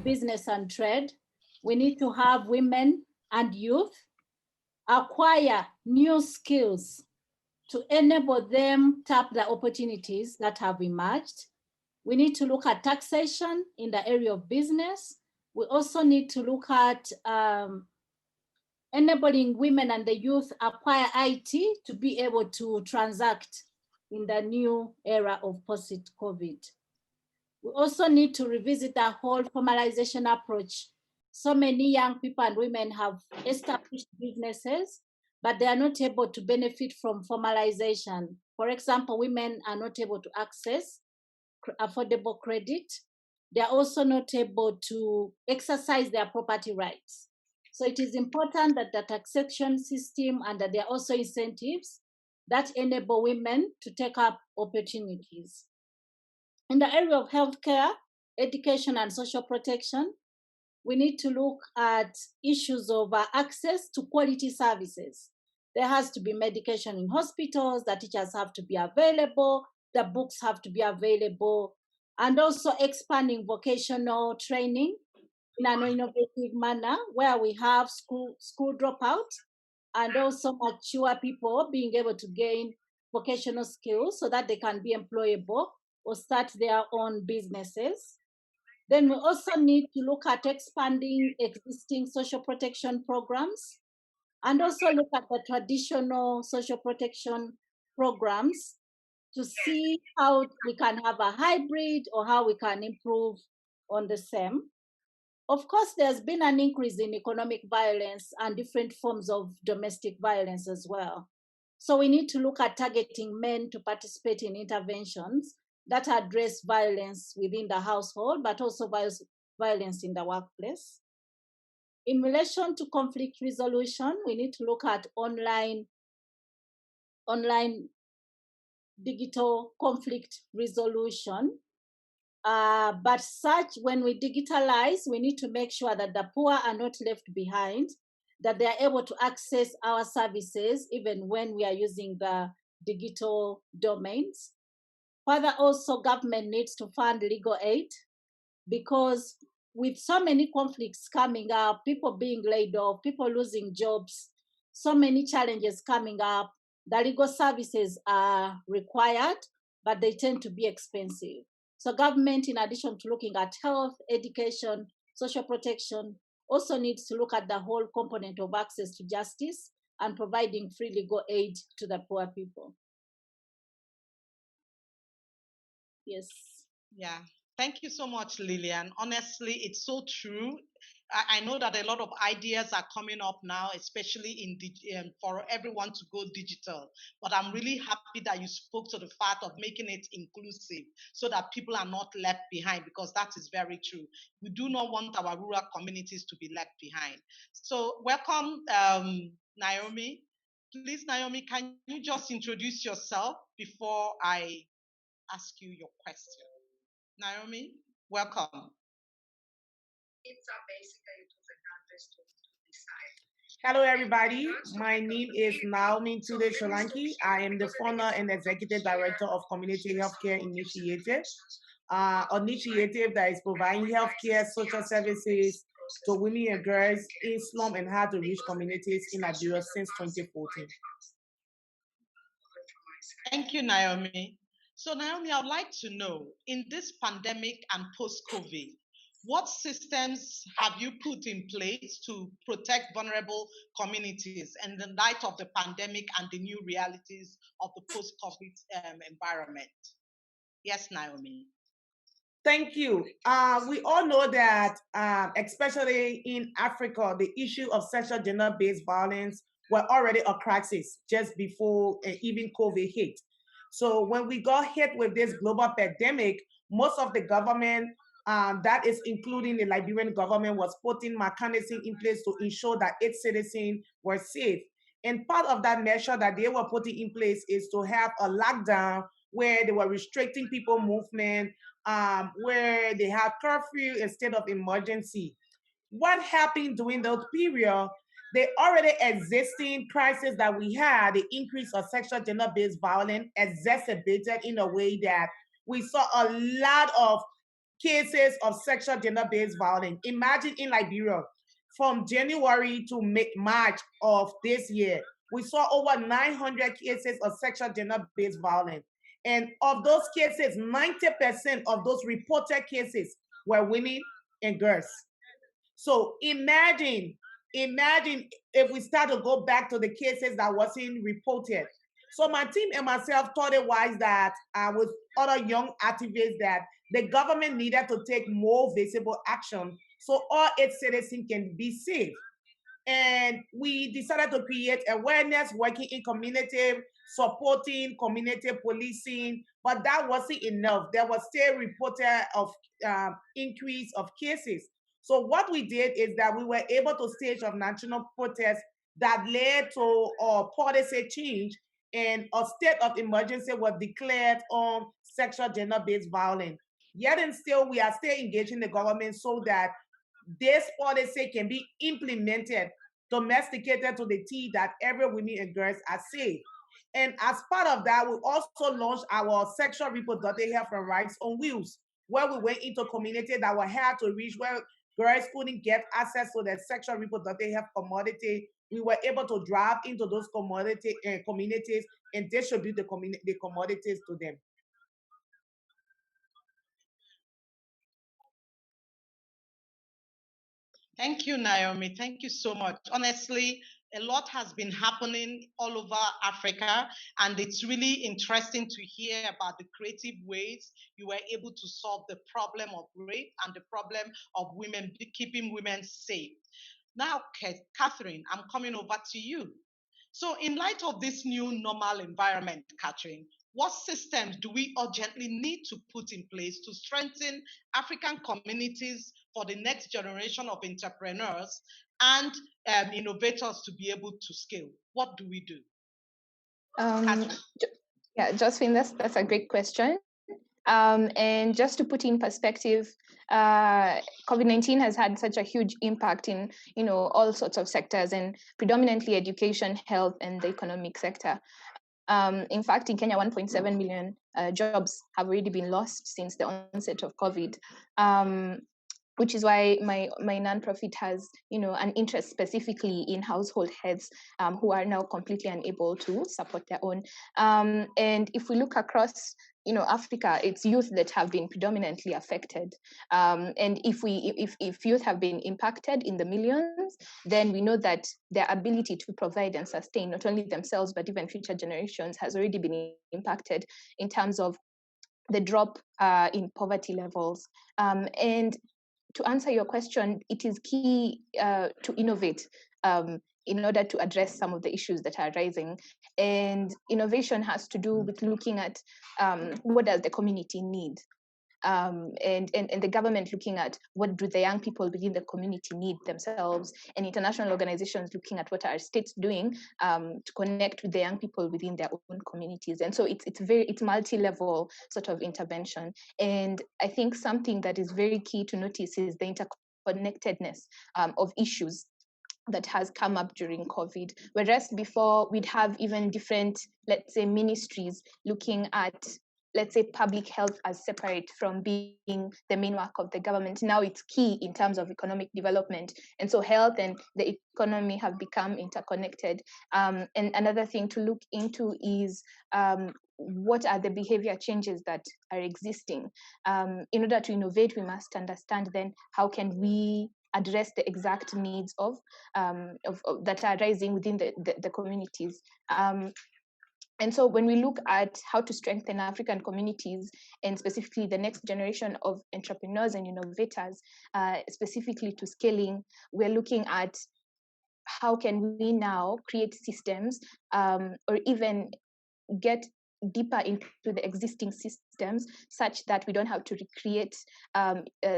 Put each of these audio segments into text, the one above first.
business and trade, we need to have women and youth acquire new skills to enable them tap the opportunities that have emerged. We need to look at taxation in the area of business. We also need to look at enabling women and the youth acquire IT to be able to transact in the new era of post-COVID. We also need to revisit the whole formalization approach. So many young people and women have established businesses, but they are not able to benefit from formalization. For example, women are not able to access affordable credit. They are also not able to exercise their property rights. So it is important that the taxation system and that there are also incentives that enable women to take up opportunities. In the area of healthcare, education, and social protection, we need to look at issues of access to quality services. There has to be medication in hospitals, the teachers have to be available, the books have to be available, and also expanding vocational training in an innovative manner where we have school dropout and also mature people being able to gain vocational skills so that they can be employable or start their own businesses. Then we also need to look at expanding existing social protection programs and also look at the traditional social protection programs to see how we can have a hybrid or how we can improve on the same. Of course, there's been an increase in economic violence and different forms of domestic violence as well. So we need to look at targeting men to participate in interventions that address violence within the household, but also violence in the workplace. In relation to conflict resolution, we need to look at online digital conflict resolution. But when we digitalize, we need to make sure that the poor are not left behind, that they are able to access our services even when we are using the digital domains. Further, also government needs to fund legal aid because with so many conflicts coming up, people being laid off, people losing jobs, so many challenges coming up, the legal services are required, but they tend to be expensive. So government, in addition to looking at health, education, social protection, also needs to look at the whole component of access to justice and providing free legal aid to the poor people. Yes. Yeah. Thank you so much, Lillian. Honestly, it's so true. I know that a lot of ideas are coming up now, especially for everyone to go digital. But I'm really happy that you spoke to the fact of making it inclusive so that people are not left behind, because that is very true. We do not want our rural communities to be left behind. So welcome, Naomi. Please, Naomi, can you just introduce yourself before I ask you your question? Naomi, welcome. Hello, everybody. My name is Naomi Tulay-Solanke. I am the founder and executive director of Community Healthcare Initiative, an initiative that is providing healthcare social services to women and girls in slum and hard-to-reach communities in Liberia since 2014. Thank you, Naomi. So, Naomi, I would like to know, in this pandemic and post-COVID, what systems have you put in place to protect vulnerable communities in the light of the pandemic and the new realities of the post-COVID environment? Yes, Naomi. Thank you. We all know that, especially in Africa, the issue of sexual gender-based violence were already a crisis just before even COVID hit. So when we got hit with this global pandemic, most of the government, that is including the Liberian government, was putting mechanisms in place to ensure that its citizens were safe. And part of that measure that they were putting in place is to have a lockdown where they were restricting people movement, where they had curfew instead of emergency. What happened during that period? The already existing crisis that we had, the increase of sexual gender-based violence, exacerbated in a way that we saw a lot of cases of sexual gender-based violence. Imagine in Liberia, from January to March of this year, we saw over 900 cases of sexual gender-based violence. And of those cases, 90% of those reported cases were women and girls. So imagine if we start to go back to the cases that wasn't reported. So my team and myself thought it wise that with other young activists that the government needed to take more visible action so all its citizens can be safe. And we decided to create awareness, working in community, supporting community policing, but that wasn't enough. There was still reported of increase of cases. So what we did is that we were able to stage a national protest that led to a policy change, and a state of emergency was declared on sexual gender-based violence. Yet and still, we are still engaging the government so that this policy can be implemented, domesticated to the T, that every women and girls are safe. And as part of that, we also launched our sexual reproductive health and rights on wheels, where we went into communities that were hard to reach, where girls couldn't get access to their sexual reproductive health commodity. We were able to drive into those communities and distribute the commodities to them. Thank you, Naomi. Thank you so much. Honestly, a lot has been happening all over Africa, and it's really interesting to hear about the creative ways you were able to solve the problem of rape and the problem of women, keeping women safe. Now, Catherine, I'm coming over to you. So in light of this new normal environment, Catherine, what systems do we urgently need to put in place to strengthen African communities for the next generation of entrepreneurs and innovators to be able to scale? What do we do? Yeah, Josephine, that's a great question. And just to put in perspective, COVID-19 has had such a huge impact in all sorts of sectors, and predominantly education, health, and the economic sector. In fact, in Kenya, 1.7 million jobs have already been lost since the onset of COVID. Which is why my nonprofit has, an interest specifically in household heads who are now completely unable to support their own. And if we look across, Africa, it's youth that have been predominantly affected. And if youth have been impacted in the millions, then we know that their ability to provide and sustain not only themselves but even future generations has already been impacted in terms of the drop in poverty levels. And to answer your question, it is key to innovate in order to address some of the issues that are rising. And innovation has to do with looking at what does the community need? And the government looking at what do the young people within the community need themselves, and international organizations looking at what are states doing to connect with the young people within their own communities. And so it's multi-level sort of intervention. And I think something that is very key to notice is the interconnectedness of issues that has come up during COVID. Whereas before we'd have even different, let's say, ministries looking at, let's say, public health as separate from being the main work of the government. Now it's key in terms of economic development. And so health and the economy have become interconnected. And another thing to look into is what are the behavior changes that are existing. In order to innovate, we must understand then how can we address the exact needs of that are rising within the communities. And so when we look at how to strengthen African communities and specifically the next generation of entrepreneurs and innovators, specifically to scaling, we're looking at how can we now create systems or even get deeper into the existing systems such that we don't have to recreate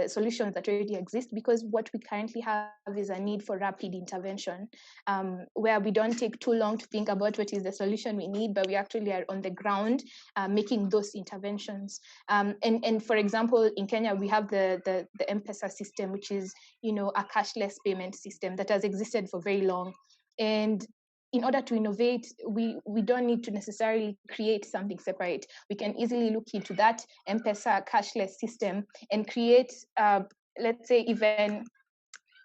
solutions that already exist, because what we currently have is a need for rapid intervention where we don't take too long to think about what is the solution we need, but we actually are on the ground making those interventions. And for example, in Kenya, we have the M-Pesa system, which is a cashless payment system that has existed for very long. And in order to innovate, we don't need to necessarily create something separate. We can easily look into that M-Pesa cashless system and create, let's say, even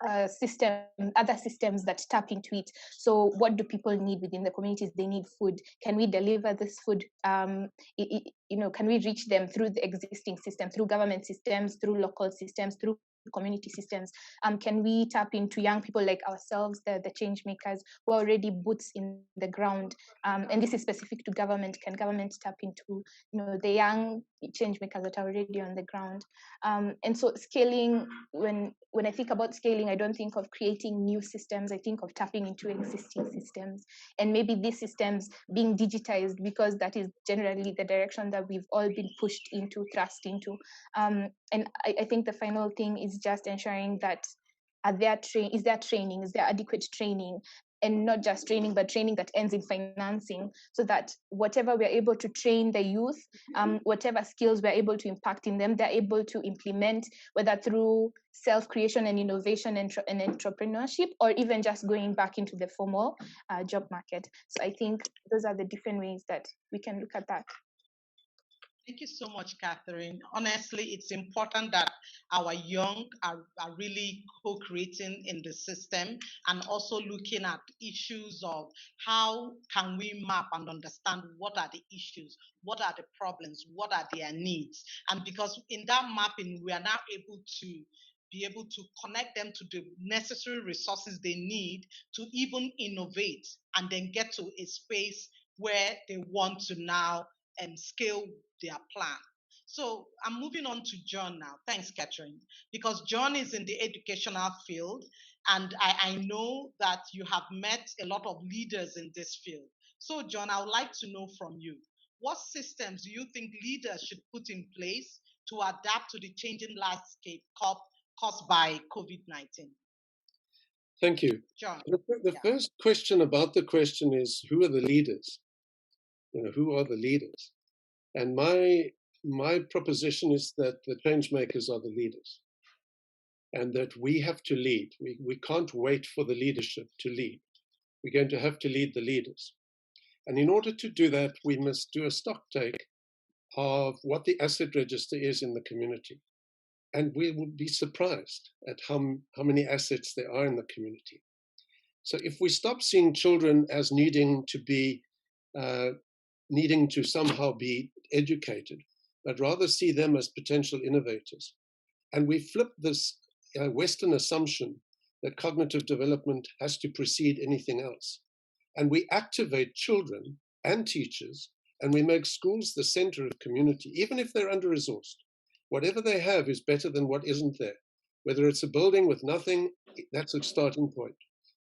other systems that tap into it. So what do people need within the communities? They need food. Can we deliver this food? Can we reach them through the existing system, through government systems, through local systems, through community systems? Can we tap into young people like ourselves, the change makers, who are already boots in the ground? And this is specific to government. Can government tap into the young change makers that are already on the ground? And so scaling, when I think about scaling, I don't think of creating new systems. I think of tapping into existing systems, and maybe these systems being digitized, because that is generally the direction that we've all been pushed into, thrust into. And I think the final thing is just ensuring that is there training, is there adequate training, and not just training, but training that ends in financing, so that whatever we're able to train the youth, whatever skills we're able to impact in them, they're able to implement, whether through self-creation and innovation and entrepreneurship, or even just going back into the formal job market. So I think those are the different ways that we can look at that. Thank you so much, Catherine. Honestly, it's important that our young are really co-creating in the system, and also looking at issues of how can we map and understand what are the issues, what are the problems, what are their needs. And because in that mapping, we are now able to connect them to the necessary resources they need to even innovate and then get to a space where they want to now scale their plan. So I'm moving on to John now. Thanks, Catherine, because John is in the educational field, and I know that you have met a lot of leaders in this field. So John, I would like to know from you, what systems do you think leaders should put in place to adapt to the changing landscape caused by COVID-19? Thank you. John. The first question about the question is, who are the leaders? Who are the leaders? And my proposition is that the change makers are the leaders, and that we have to lead. We can't wait for the leadership to lead. We're going to have to lead the leaders. And in order to do that, we must do a stock take of what the asset register is in the community. And we will be surprised at how many assets there are in the community. So if we stop seeing children as needing to somehow be educated, but rather see them as potential innovators, and we flip this Western assumption that cognitive development has to precede anything else, and we activate children and teachers, and we make schools the center of community, even if they're under-resourced. Whatever they have is better than what isn't there. Whether it's a building with nothing, that's a starting point.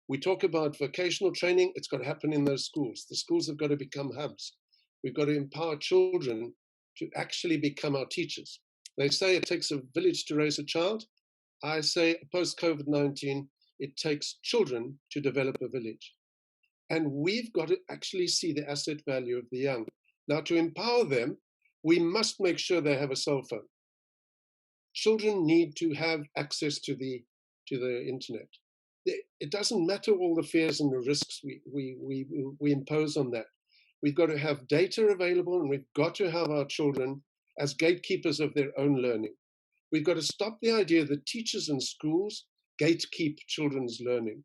We talk about vocational training, it's got to happen in those schools. The schools have got to become hubs. We've got to empower children to actually become our teachers. They say it takes a village to raise a child. I say post-COVID-19, it takes children to develop a village. And we've got to actually see the asset value of the young. Now, to empower them, we must make sure they have a cell phone. Children need to have access to the internet. It doesn't matter all the fears and the risks we impose on that. We've got to have data available, and we've got to have our children as gatekeepers of their own learning. We've got to stop the idea that teachers and schools gatekeep children's learning.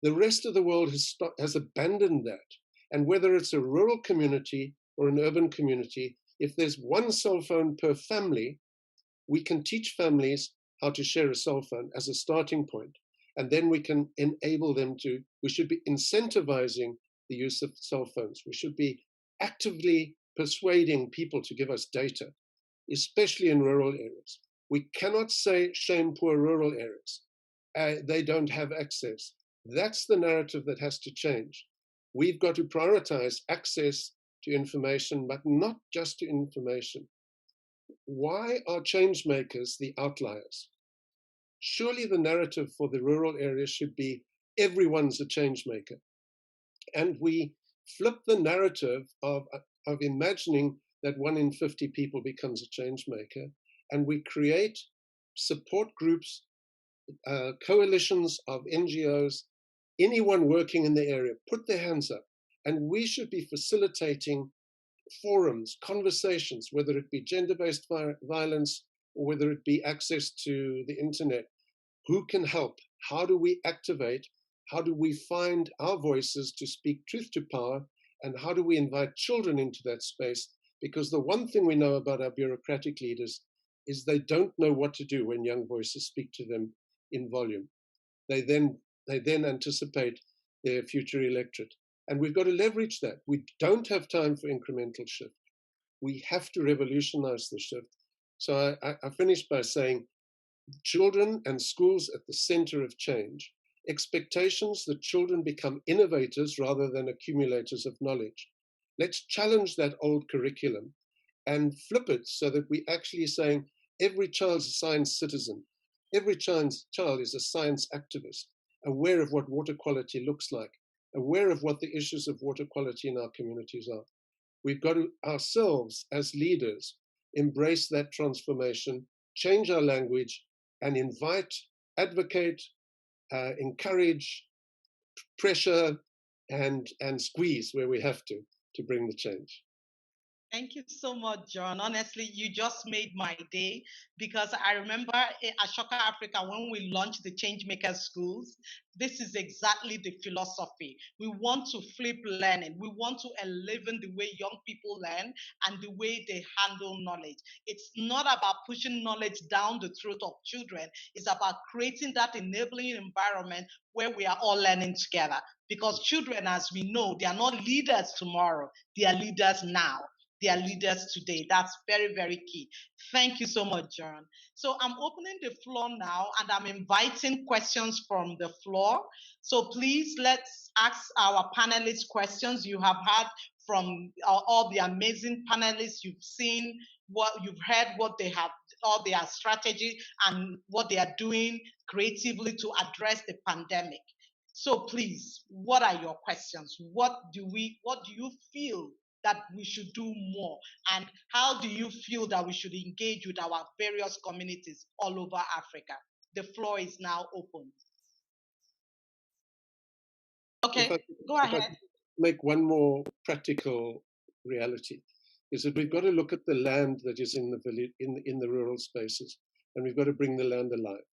The rest of the world has abandoned that. And whether it's a rural community or an urban community, if there's one cell phone per family, we can teach families how to share a cell phone as a starting point. And then we can enable them we should be incentivizing the use of cell phones. We should be actively persuading people to give us data, especially in rural areas. We cannot say shame poor rural areas. They don't have access. That's the narrative that has to change. We've got to prioritize access to information, but not just to information. Why are change makers the outliers? Surely the narrative for the rural areas should be everyone's a change maker. And we flip the narrative of imagining that 1 in 50 people becomes a change maker, and we create support groups, coalitions of NGOs anyone working in the area, put their hands up. And we should be facilitating forums, conversations, whether it be gender-based violence or whether it be access to the internet. Who can help? How do we activate? How do we find our voices to speak truth to power? And how do we invite children into that space? Because the one thing we know about our bureaucratic leaders is they don't know what to do when young voices speak to them in volume. They then anticipate their future electorate. And we've got to leverage that. We don't have time for incremental shift. We have to revolutionize the shift. So I finished by saying children and schools at the center of change. Expectations that children become innovators rather than accumulators of knowledge. Let's challenge that old curriculum and flip it so that we actually saying every child's a science citizen. Every child is a science activist, aware of what water quality looks like, aware of what the issues of water quality in our communities are. We've got to ourselves as leaders embrace that transformation, change our language, and invite, advocate, encourage, pressure, and squeeze where we have to bring the change. Thank you so much, John. Honestly, you just made my day, because I remember at Ashoka Africa when we launched the Changemakers schools, this is exactly the philosophy. We want to flip learning. We want to elevate the way young people learn and the way they handle knowledge. It's not about pushing knowledge down the throat of children. It's about creating that enabling environment where we are all learning together. Because children, as we know, they are not leaders tomorrow. They are leaders now. They are leaders today. That's very, very key. Thank you so much, John. So I'm opening the floor now, and I'm inviting questions from the floor. So please, let's ask our panelists questions. You have heard from all the amazing panelists. You've seen you've heard what they have, all their strategy and what they are doing creatively to address the pandemic. So please, what are your questions? What do you feel that we should do more? And how do you feel that we should engage with our various communities all over Africa? The floor is now open. Okay, go ahead. Make one more practical reality is that we've got to look at the land that is in the village, in the rural spaces, and we've got to bring the land alive.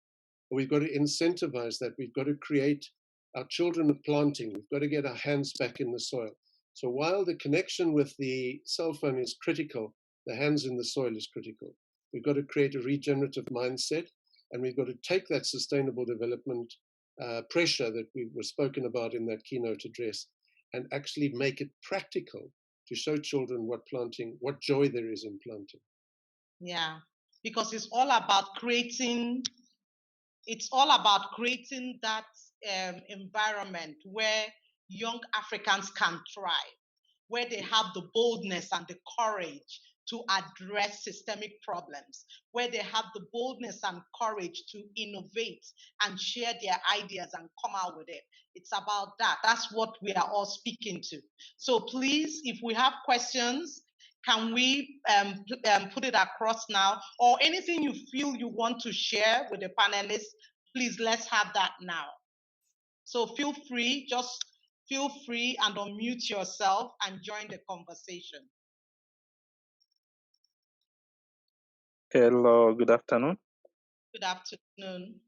We've got to incentivize that. We've got to create our children of planting. We've got to get our hands back in the soil. So while the connection with the cell phone is critical, the hands in the soil is critical. We've got to create a regenerative mindset, and we've got to take that sustainable development pressure that we were spoken about in that keynote address and actually make it practical to show children what joy there is in planting. Yeah, because it's all about creating that environment where young Africans can thrive, where they have the boldness and the courage to address systemic problems, where they have the boldness and courage to innovate and share their ideas and come out with it. It's about that. That's what we are all speaking to. So please, if we have questions, can we put it across now? Or anything you feel you want to share with the panelists, please, let's have that now. So feel free and unmute yourself and join the conversation. Hello, good afternoon. Good afternoon.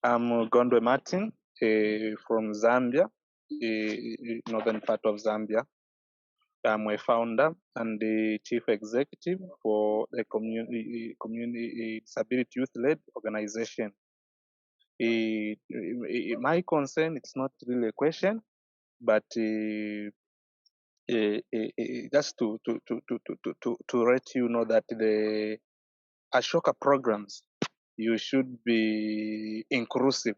I'm Gondwe Martin from Zambia, northern part of Zambia. I'm a founder and the chief executive for the community disability youth-led organization. My concern, it's not really a question, but just to let you know that the Ashoka programs, you should be inclusive.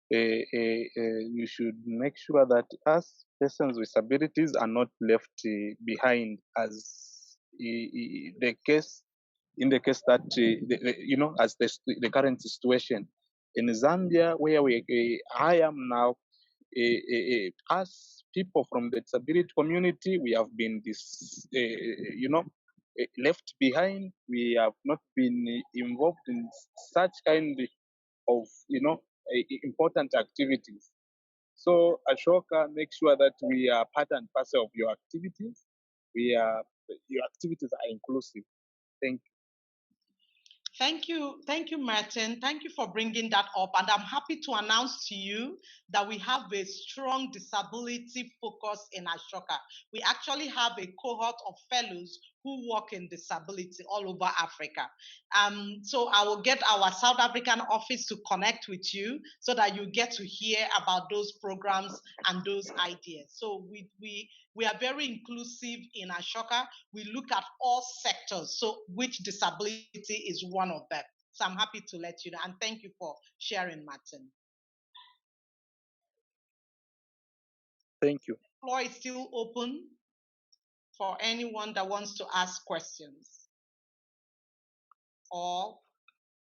You should make sure that us persons with disabilities are not left behind, as the case in the case that as the current situation in Zambia, where I am now. As people from the disability community, we have been left behind. We have not been involved in such kind of important activities. So Ashoka, make sure that we are part and parcel of your activities. Your activities are inclusive. Thank you. Thank you, Martin. Thank you for bringing that up. And I'm happy to announce to you that we have a strong disability focus in Ashoka. We actually have a cohort of fellows who work in disability all over Africa. So I will get our South African office to connect with you so that you get to hear about those programs and those ideas. So we are very inclusive in Ashoka. We look at all sectors, so which disability is one of them. So I'm happy to let you know, and thank you for sharing, Martin. Thank you. The floor is still open for anyone that wants to ask questions or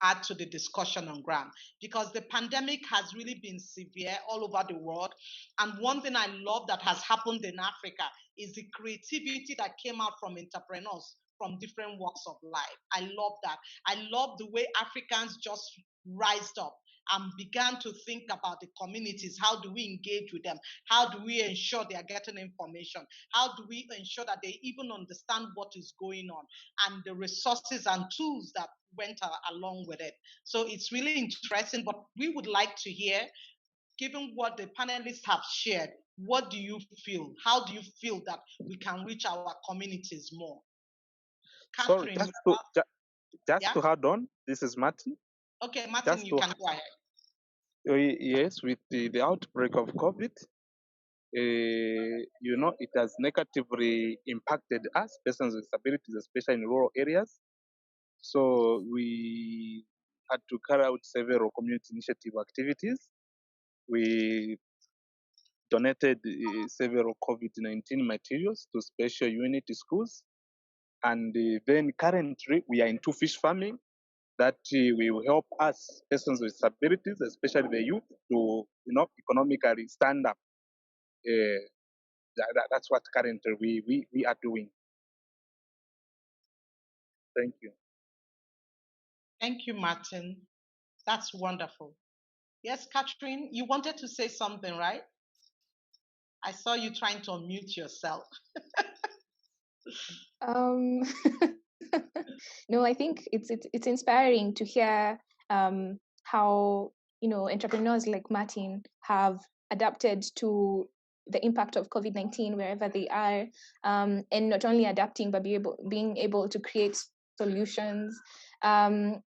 add to the discussion on ground, because the pandemic has really been severe all over the world. And one thing I love that has happened in Africa is the creativity that came out from entrepreneurs from different walks of life. I love that. I love the way Africans just rised up and began to think about the communities. How do we engage with them? How do we ensure they are getting information? How do we ensure that they even understand what is going on and the resources and tools that went along with it? So it's really interesting, but we would like to hear, given what the panelists have shared, what do you feel? How do you feel that we can reach our communities more? Sorry, Catherine, just to add on, this is Martin. Okay, Martin, you can go ahead. Yes, with the outbreak of COVID, it has negatively impacted us, persons with disabilities, especially in rural areas. So we had to carry out several community initiative activities. We donated several COVID-19 materials to special unit schools. And then currently we are into fish farming that will help us, persons with disabilities, especially the youth, to economically stand up. That's what currently we are doing. Thank you. Thank you, Martin. That's wonderful. Yes, Catherine, you wanted to say something, right? I saw you trying to unmute yourself. No, I think it's inspiring to hear how entrepreneurs like Martin have adapted to the impact of COVID-19 wherever they are, and not only adapting but being able to create solutions. In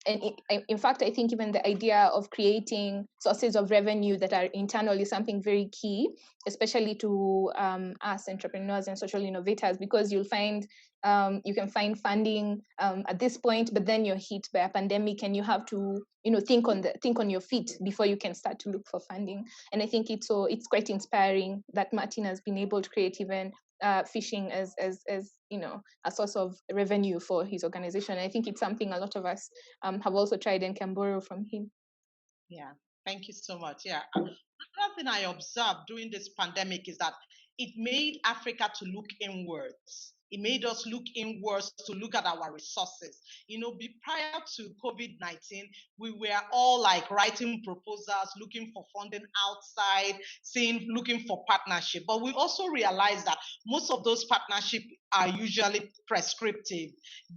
fact, I think even the idea of creating sources of revenue that are internal is something very key, especially to us entrepreneurs and social innovators, because you'll find you can find funding at this point, but then you're hit by a pandemic and you have to think on your feet before you can start to look for funding. And I think it's quite inspiring that Martin has been able to create even fishing as a source of revenue for his organization. I think it's something a lot of us have also tried and can borrow from him. Yeah, thank you so much. Yeah, another thing I observed during this pandemic is that it made Africa to look inwards. It made us look inwards to look at our resources. Prior to COVID-19, we were all like writing proposals, looking for funding outside, looking for partnership. But we also realized that most of those partnerships are usually prescriptive.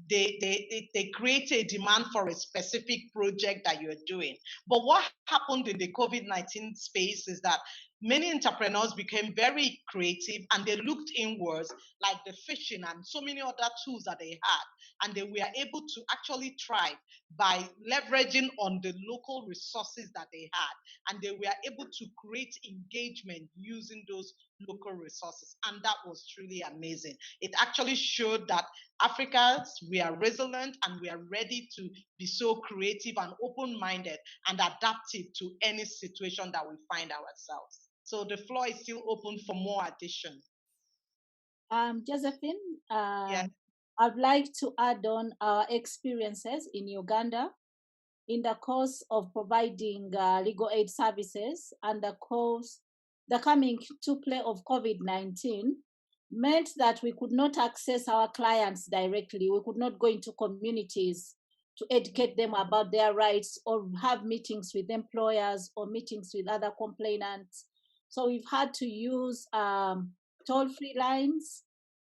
They create a demand for a specific project that you're doing. But what happened in the COVID-19 space is that many entrepreneurs became very creative and they looked inwards, like the fishing and so many other tools that they had. And they were able to actually thrive by leveraging on the local resources that they had. And they were able to create engagement using those local resources. And that was truly amazing. It actually showed that Africans, we are resilient and we are ready to be so creative and open-minded and adaptive to any situation that we find ourselves. So the floor is still open for more addition. Josephine, Yeah. I'd like to add on our experiences in Uganda in the course of providing legal aid services, and the coming to play of COVID-19 meant that we could not access our clients directly. We could not go into communities to educate them about their rights or have meetings with employers or meetings with other complainants. So we've had to use toll-free lines,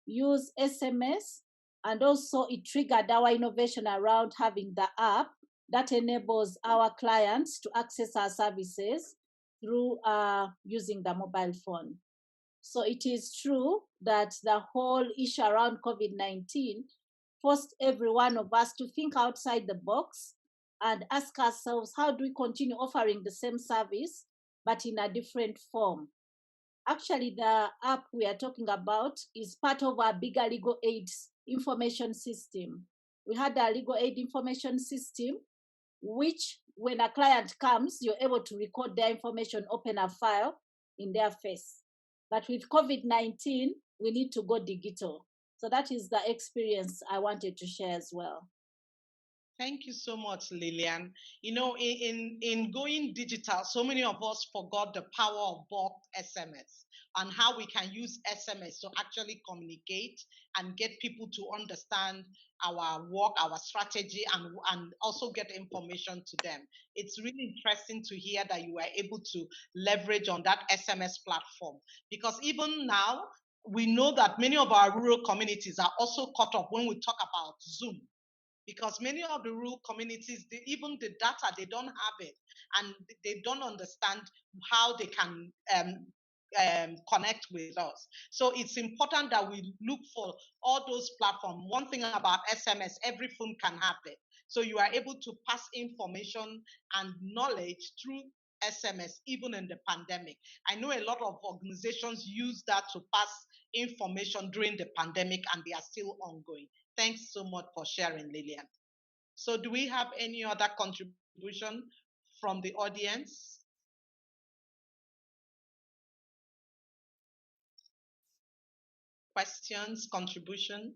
use SMS, and also it triggered our innovation around having the app that enables our clients to access our services through using the mobile phone. So it is true that the whole issue around COVID-19 forced every one of us to think outside the box and ask ourselves, how do we continue offering the same service, but in a different form? Actually, the app we are talking about is part of our bigger legal aid information system. We had a legal aid information system, which when a client comes, you're able to record their information, open a file in their face. But with COVID-19, we need to go digital. So that is the experience I wanted to share as well. Thank you so much, Lillian. You know, in going digital, so many of us forgot the power of bulk SMS and how we can use SMS to actually communicate and get people to understand our work, our strategy, and also get information to them. It's really interesting to hear that you were able to leverage on that SMS platform, because even now, we know that many of our rural communities are also caught up when we talk about Zoom. Because many of the rural communities, even the data, they don't have it, and they don't understand how they can connect with us. So it's important that we look for all those platforms. One thing about SMS, every phone can have it. So you are able to pass information and knowledge through SMS, even in the pandemic. I know a lot of organizations use that to pass information during the pandemic, and they are still ongoing. Thanks so much for sharing, Lillian. So do we have any other contribution from the audience? Questions, contribution?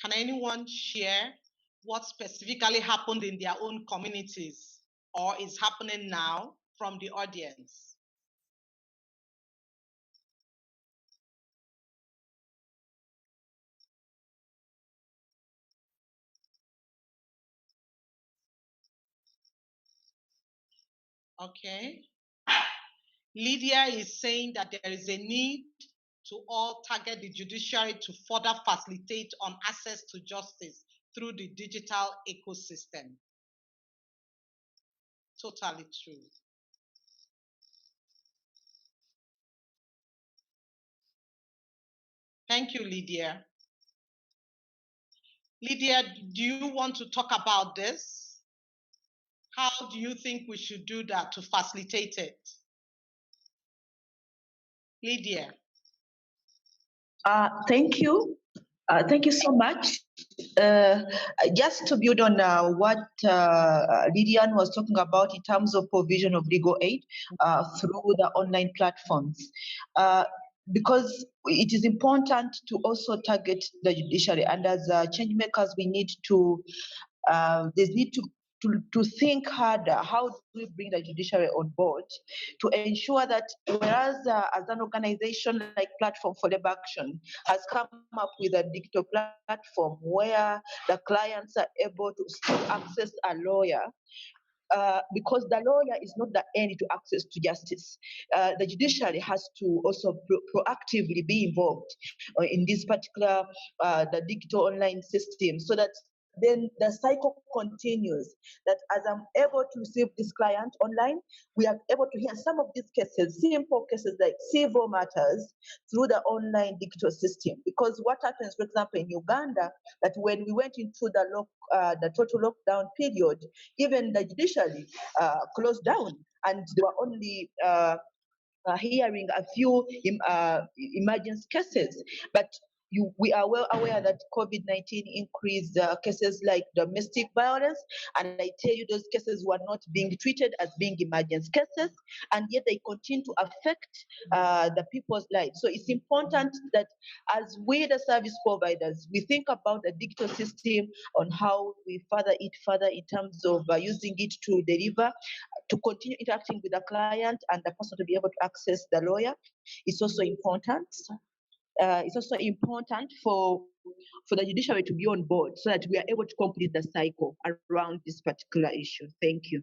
Can anyone share what specifically happened in their own communities or is happening now from the audience? Okay. Lydia is saying that there is a need to all target the judiciary to further facilitate on access to justice through the digital ecosystem. Totally true. Thank you, Lydia. Lydia, do you want to talk about this? How do you think we should do that to facilitate it? Lydia. Thank you. Thank you so much. Just to build on what Lillian was talking about in terms of provision of legal aid through the online platforms, because it is important to also target the judiciary. And as change makers, we need to, there's need to think harder, how do we bring the judiciary on board to ensure that whereas as an organization like Platform for Labor Action has come up with a digital platform where the clients are able to still access a lawyer, because the lawyer is not the end to access to justice. The judiciary has to also proactively be involved in this particular, the digital online system, so that then the cycle continues, that as I'm able to receive this client online, we are able to hear some of these cases, simple cases like civil matters, through the online digital system. Because what happens, for example, in Uganda, that when we went into the total lockdown period, even the judiciary closed down, and they were only hearing a few emergency cases. But we are well aware that COVID-19 increased cases like domestic violence, and I tell you, those cases were not being treated as being emergency cases, and yet they continue to affect the people's lives. So it's important that as we, the service providers, we think about the digital system on how we further it further in terms of using it to deliver, to continue interacting with the client and the person to be able to access the lawyer. It's also important. It's also important for for the judiciary to be on board so that we are able to complete the cycle around this particular issue. Thank you.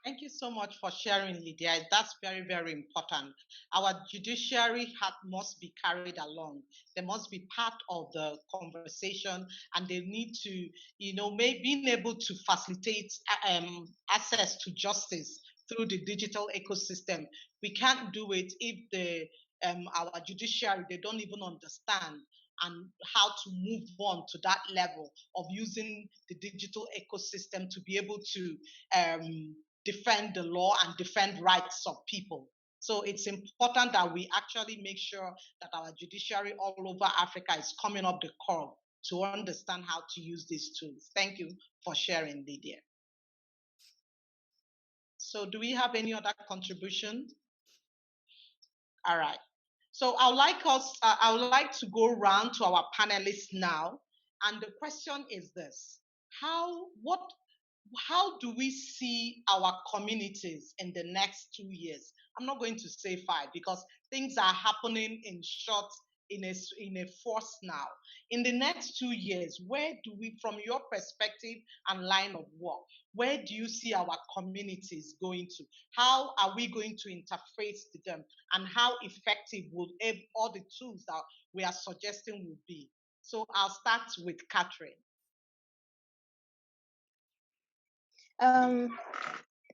Thank you so much for sharing, Lydia. That's very, very important. Our judiciary must be carried along. They must be part of the conversation, and they need to, being able to facilitate access to justice through the digital ecosystem. We can't do it if our judiciary, they don't even understand and how to move on to that level of using the digital ecosystem to be able to defend the law and defend rights of people. So it's important that we actually make sure that our judiciary all over Africa is coming up the curve to understand how to use these tools. Thank you for sharing, Lydia. So do we have any other contribution? All right. So I would like to go around to our panelists now. And the question is this: how do we see our communities in the next 2 years? I'm not going to say 5 because things are happening in a force now. In the next 2 years, where do we, from your perspective and line of work, where do you see our communities going to? How are we going to interface with them? And how effective will all the tools that we are suggesting will be? So I'll start with Catherine.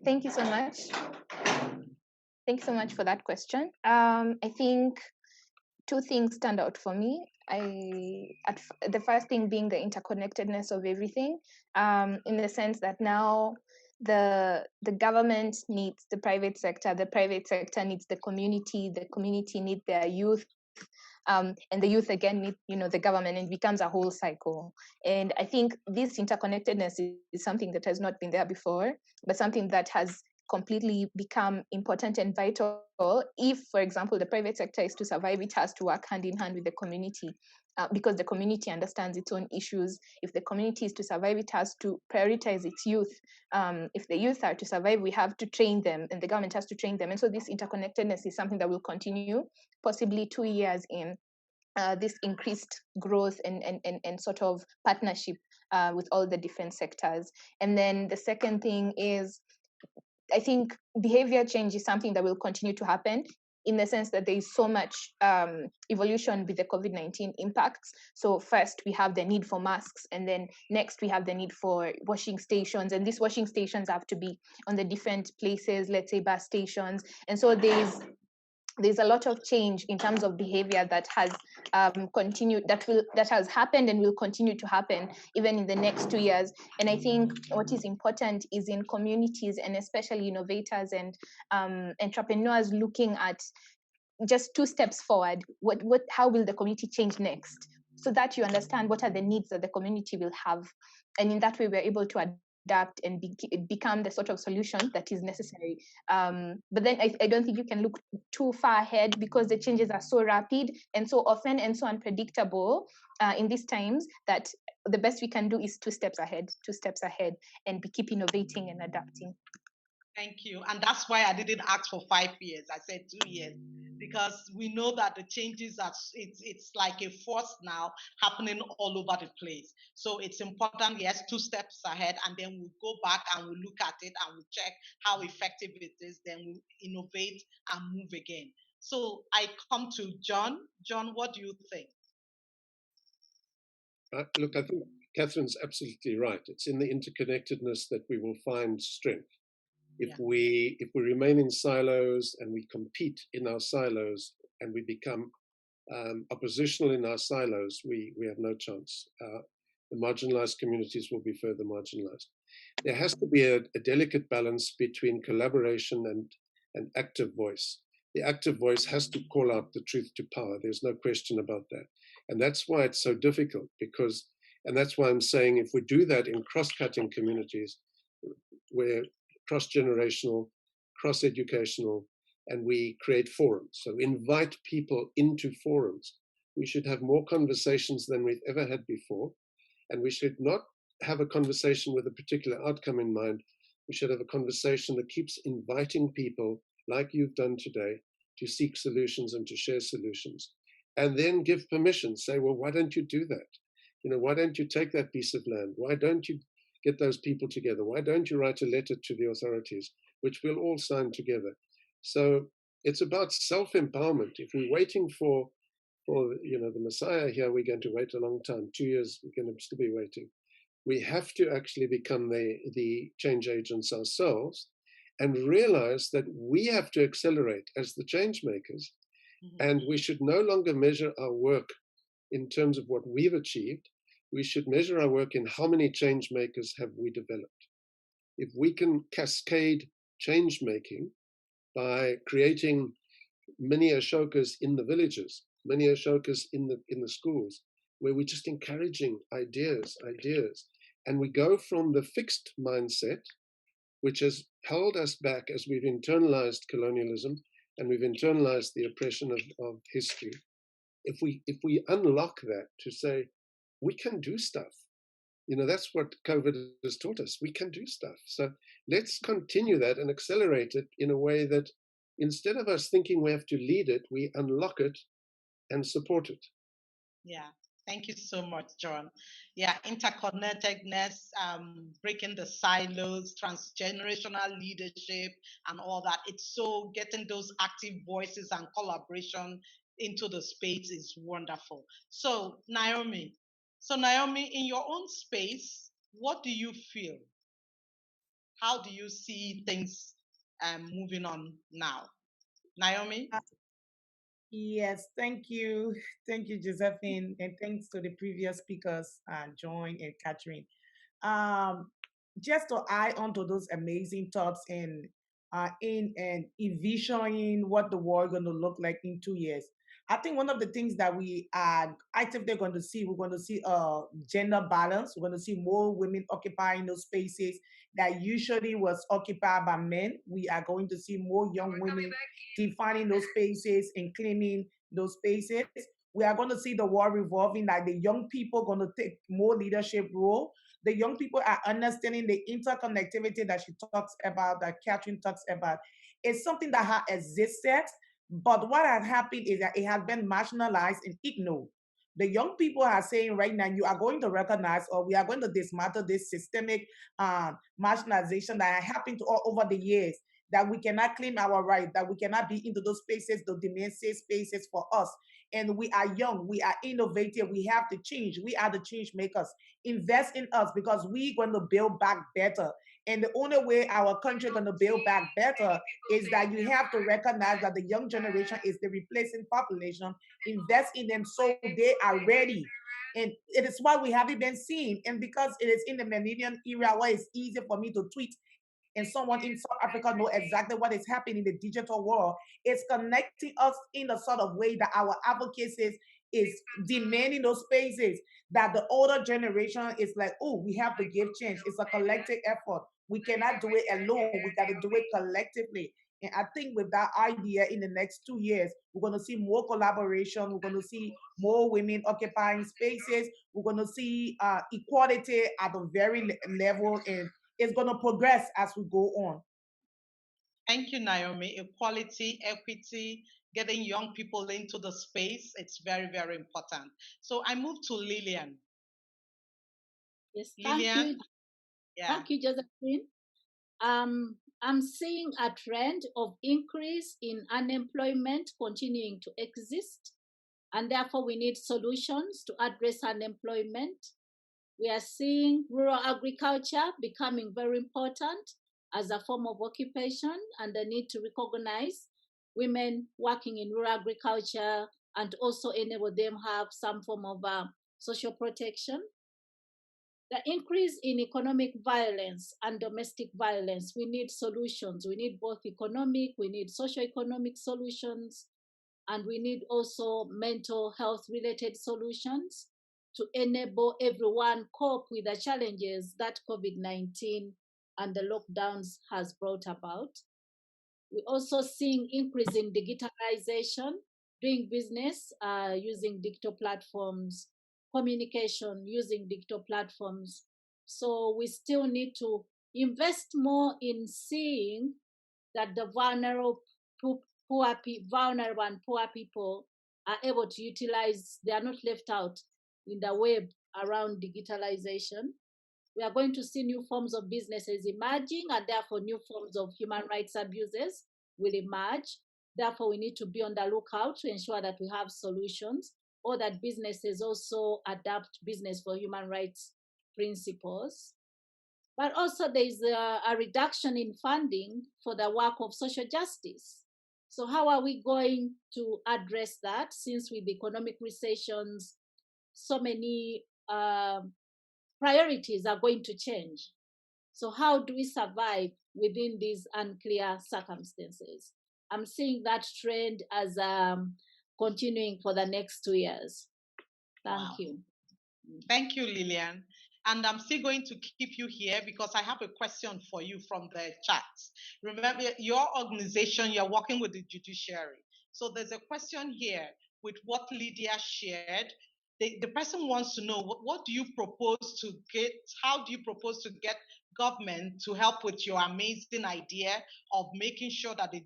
Thank you so much. Thank you so much for that question. I think 2 things stand out for me. The first thing being the interconnectedness of everything, in the sense that now the government needs the private sector needs the community needs their youth, and the youth again need the government, and it becomes a whole cycle. And I think this interconnectedness is something that has not been there before, but something that has completely become important and vital. If, for example, the private sector is to survive, it has to work hand in hand with the community, because the community understands its own issues. If the community is to survive, it has to prioritize its youth. If the youth are to survive, we have to train them, and the government has to train them. And so this interconnectedness is something that will continue, possibly 2 years in. This increased growth and sort of partnership with all the different sectors. And then the second thing is, I think behavior change is something that will continue to happen, in the sense that there is so much evolution with the COVID-19 impacts. So first we have the need for masks, and then next we have the need for washing stations, and these washing stations have to be on the different places, let's say bus stations. And so there's a lot of change in terms of behavior that has continued, that has happened and will continue to happen even in the next 2 years. And I think what is important is in communities, and especially innovators and entrepreneurs, looking at just 2 steps forward. How will the community change next? So that you understand what are the needs that the community will have, and in that way we're able to adapt and become the sort of solution that is necessary. But then I don't think you can look too far ahead, because the changes are so rapid and so often and so unpredictable in these times, that the best we can do is 2 steps ahead, and keep innovating and adapting. Thank you. And that's why I didn't ask for 5 years. I said 2 years, because we know that the changes it's like a force now happening all over the place. So it's important, yes, 2 steps ahead, and then we'll go back and we'll look at it and we'll check how effective it is. Then we'll innovate and move again. So I come to John. John, what do you think? Look, I think Catherine's absolutely right. It's in the interconnectedness that we will find strength. If we remain in silos and we compete in our silos and we become oppositional in our silos, we have no chance. The marginalized communities will be further marginalized. There has to be a delicate balance between collaboration and active voice. The active voice has to call out the truth to power. There's no question about that. And that's why it's so difficult, and that's why I'm saying if we do that in cross-cutting communities, where cross-generational, cross-educational, and we create forums. So invite people into forums. We should have more conversations than we've ever had before. And we should not have a conversation with a particular outcome in mind. We should have a conversation that keeps inviting people, like you've done today, to seek solutions and to share solutions. and then give permission. Say, well, why don't you do that? Why don't you take that piece of land? Why don't you get those people together? Why don't you write a letter to the authorities, which we'll all sign together? So it's about self-empowerment. If we're waiting for the Messiah here, we're going to wait a long time. 2 years, we're going to still be waiting. We have to actually become the change agents ourselves and realize that we have to accelerate as the change makers. And we should no longer measure our work in terms of what we've achieved. We should measure our work in how many change makers have we developed. If we can cascade change making by creating many Ashokas in the villages, many Ashokas in the schools, where we're just encouraging ideas, and we go from the fixed mindset, which has held us back as we've internalized colonialism and we've internalized the oppression of history. If we unlock that to say, we can do stuff, that's what COVID has taught us. We can do stuff. So let's continue that and accelerate it in a way that instead of us thinking we have to lead it, we unlock it and support it. Yeah. Thank you so much, John. Yeah, interconnectedness, breaking the silos, transgenerational leadership, and all that. It's so getting those active voices and collaboration into the space is wonderful. So, Naomi, in your own space, what do you feel? How do you see things moving on now? Naomi? Yes, thank you. Thank you, Josephine. And thanks to the previous speakers, John and Catherine. Just to add on to those amazing thoughts in envisioning what the world going to look like in 2 years. I think one of the things that we are actively going to see, we're going to see gender balance. We're going to see more women occupying those spaces that usually was occupied by men. We are going to see more young women defining those spaces and claiming those spaces. We are going to see the world revolving, like the young people going to take more leadership role. The young people are understanding the interconnectivity that she talks about, that Catherine talks about. It's something that has existed, but what has happened is that it has been marginalized and ignored. The young people are saying right now, you are going to recognize, or we are going to dismantle this systemic marginalization that has happened to all over the years, that we cannot claim our right, that we cannot be into those spaces, those demand safe spaces for us. And we are young, we are innovative, we have to change. We are the change makers. Invest in us because we're going to build back better. And the only way our country is going to build back better is that you have to recognize that the young generation is the replacing population. Invest in them so they are ready. And it is what we haven't been seeing. And because it is in the millennium era where it's easy for me to tweet and someone in South Africa know exactly what is happening in the digital world, it's connecting us in a sort of way that our advocacy is demanding those spaces, that the older generation is like, oh, we have to give change. It's a collective effort. We cannot do it alone. We got to do it collectively. And I think with that idea, in the next 2 years, we're going to see more collaboration. We're going to see more women occupying spaces. We're going to see equality at a very level, and it's going to progress as we go on. Thank you, Naomi. Equality, equity, getting young people into the space, it's very, very important. So I move to Lillian. Yes, Lillian? thank you. Yeah. Thank you, Josephine. I'm seeing a trend of increase in unemployment continuing to exist, and therefore we need solutions to address unemployment. We are seeing rural agriculture becoming very important as a form of occupation, and the need to recognize women working in rural agriculture and also enable them have some form of social protection. The increase in economic violence and domestic violence, we need solutions. We need both economic, we need socio-economic solutions, and we need also mental health related solutions to enable everyone cope with the challenges that COVID-19 and the lockdowns has brought about. We're also seeing increase in digitalization, doing business using digital platforms, communication using digital platforms. So we still need to invest more in seeing that the vulnerable and poor people are able to utilize, they are not left out in the web around digitalization. We are going to see new forms of businesses emerging, and therefore new forms of human rights abuses will emerge. Therefore, we need to be on the lookout to ensure that we have solutions, or that businesses also adapt business for human rights principles. But also there is a reduction in funding for the work of social justice. So how are we going to address that, since with economic recessions, so many priorities are going to change? So how do we survive within these unclear circumstances? I'm seeing that trend as continuing for the next 2 years. Thank you. Thank you, Lillian. And I'm still going to keep you here because I have a question for you from the chat. Remember, your organization, you're working with the judiciary. So there's a question here with what Lydia shared. The person wants to know, what do you propose to get, how do you propose to get government to help with your amazing idea of making sure that the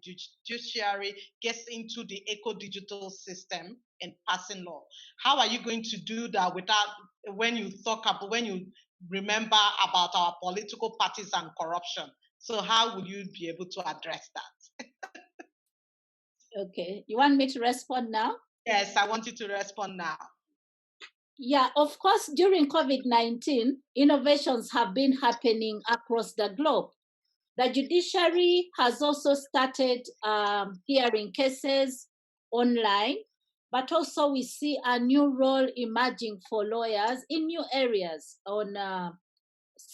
judiciary gets into the eco-digital system and passing law? How are you going to do that without, when you remember about our political parties and corruption? So how will you be able to address that? Okay, you want me to respond now? Yes, I want you to respond now. Yeah, of course, during COVID-19, innovations have been happening across the globe. The judiciary has also started hearing cases online, but also we see a new role emerging for lawyers in new areas on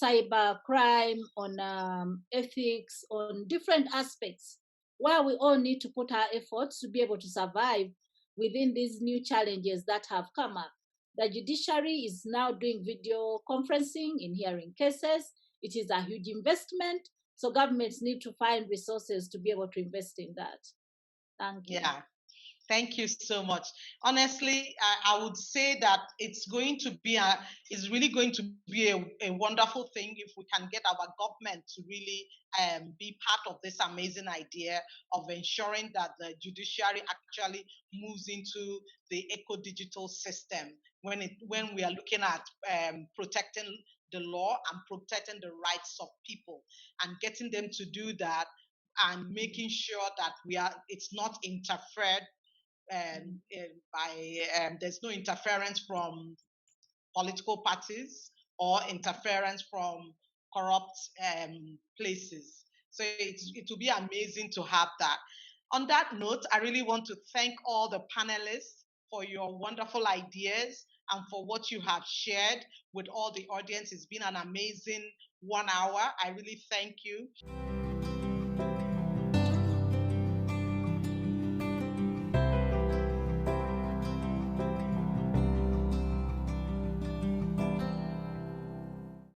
cyber crime, on ethics, on different aspects, where we all need to put our efforts to be able to survive within these new challenges that have come up. The judiciary is now doing video conferencing in hearing cases. It is a huge investment, so governments need to find resources to be able to invest in that. Thank you. Yeah. Thank you so much. Honestly, I would say that it's really going to be a wonderful thing if we can get our government to really be part of this amazing idea of ensuring that the judiciary actually moves into the eco-digital system when we are looking at protecting the law and protecting the rights of people, and getting them to do that and making sure that it's not interfered there's no interference from political parties or interference from corrupt places. So it will be amazing to have that. On that note, I really want to thank all the panelists for your wonderful ideas and for what you have shared with all the audience. It's been an amazing 1 hour. I really thank you.